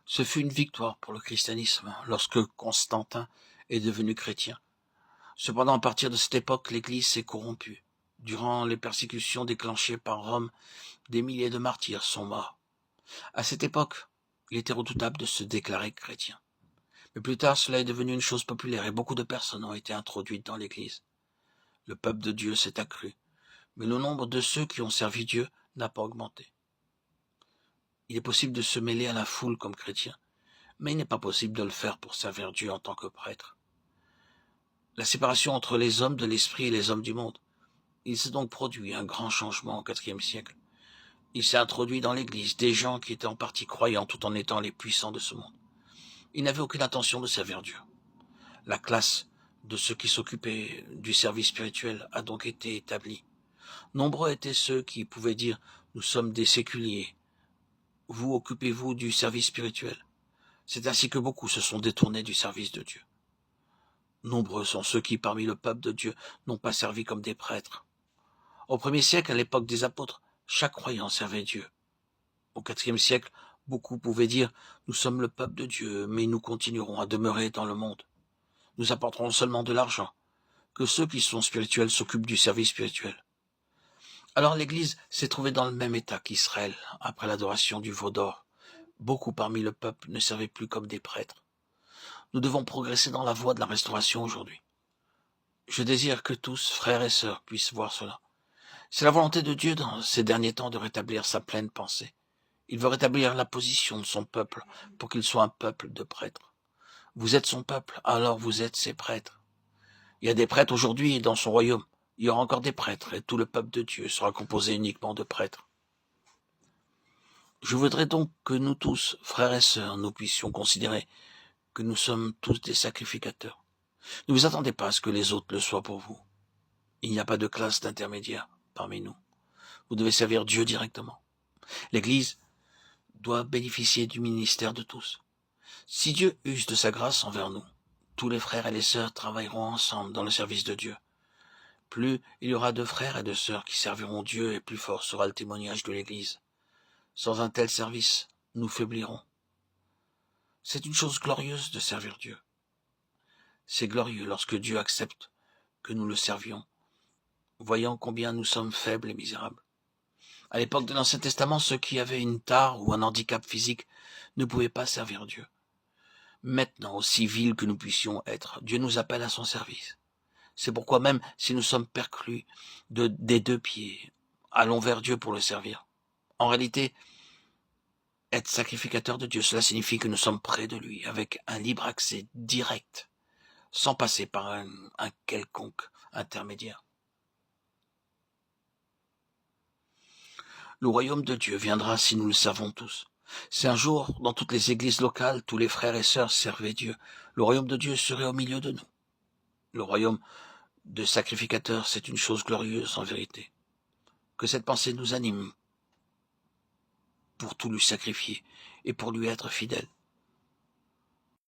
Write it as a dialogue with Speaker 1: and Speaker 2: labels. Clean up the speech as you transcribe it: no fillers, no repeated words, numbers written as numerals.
Speaker 1: Ce fut une victoire pour le christianisme lorsque Constantin est devenu chrétien. Cependant, à partir de cette époque, l'Église s'est corrompue. Durant les persécutions déclenchées par Rome, des milliers de martyrs sont morts. À cette époque, il était redoutable de se déclarer chrétien. Mais plus tard, cela est devenu une chose populaire et beaucoup de personnes ont été introduites dans l'Église. Le peuple de Dieu s'est accru, mais le nombre de ceux qui ont servi Dieu n'a pas augmenté. Il est possible de se mêler à la foule comme chrétien, mais il n'est pas possible de le faire pour servir Dieu en tant que prêtre. La séparation entre les hommes de l'esprit et les hommes du monde. Il s'est donc produit un grand changement au IVe siècle. Il s'est introduit dans l'Église des gens qui étaient en partie croyants tout en étant les puissants de ce monde. Ils n'avaient aucune intention de servir Dieu. La classe de ceux qui s'occupaient du service spirituel a donc été établie. Nombreux étaient ceux qui pouvaient dire « Nous sommes des séculiers. Vous occupez-vous du service spirituel ?» C'est ainsi que beaucoup se sont détournés du service de Dieu. Nombreux sont ceux qui, parmi le peuple de Dieu, n'ont pas servi comme des prêtres. Au 1er siècle, à l'époque des apôtres, chaque croyant servait Dieu. Au 4e siècle, beaucoup pouvaient dire « Nous sommes le peuple de Dieu, mais nous continuerons à demeurer dans le monde. Nous apporterons seulement de l'argent. Que ceux qui sont spirituels s'occupent du service spirituel. » Alors l'Église s'est trouvée dans le même état qu'Israël, après l'adoration du veau d'or. Beaucoup parmi le peuple ne servaient plus comme des prêtres. Nous devons progresser dans la voie de la restauration aujourd'hui. Je désire que tous, frères et sœurs, puissent voir cela. C'est la volonté de Dieu dans ces derniers temps de rétablir sa pleine pensée. Il veut rétablir la position de son peuple pour qu'il soit un peuple de prêtres. Vous êtes son peuple, alors vous êtes ses prêtres. Il y a des prêtres aujourd'hui dans son royaume. Il y aura encore des prêtres et tout le peuple de Dieu sera composé uniquement de prêtres. Je voudrais donc que nous tous, frères et sœurs, nous puissions considérer que nous sommes tous des sacrificateurs. Ne vous attendez pas à ce que les autres le soient pour vous. Il n'y a pas de classe d'intermédiaire parmi nous. Vous devez servir Dieu directement. L'Église doit bénéficier du ministère de tous. Si Dieu use de sa grâce envers nous, tous les frères et les sœurs travailleront ensemble dans le service de Dieu. Plus il y aura de frères et de sœurs qui serviront Dieu et plus fort sera le témoignage de l'Église. Sans un tel service, nous faiblirons. C'est une chose glorieuse de servir Dieu. C'est glorieux lorsque Dieu accepte que nous le servions, voyant combien nous sommes faibles et misérables. À l'époque de l'Ancien Testament, ceux qui avaient une tare ou un handicap physique ne pouvaient pas servir Dieu. Maintenant, aussi vils que nous puissions être, Dieu nous appelle à son service. C'est pourquoi même si nous sommes perclus des 2 pieds, allons vers Dieu pour le servir. En réalité, être sacrificateur de Dieu, cela signifie que nous sommes près de lui, avec un libre accès direct, sans passer par un quelconque intermédiaire. Le royaume de Dieu viendra si nous le savons tous. Si un jour, dans toutes les églises locales, tous les frères et sœurs servaient Dieu, le royaume de Dieu serait au milieu de nous. Le royaume de sacrificateurs, c'est une chose glorieuse en vérité. Que cette pensée nous anime pour tout lui sacrifier et pour lui être fidèle.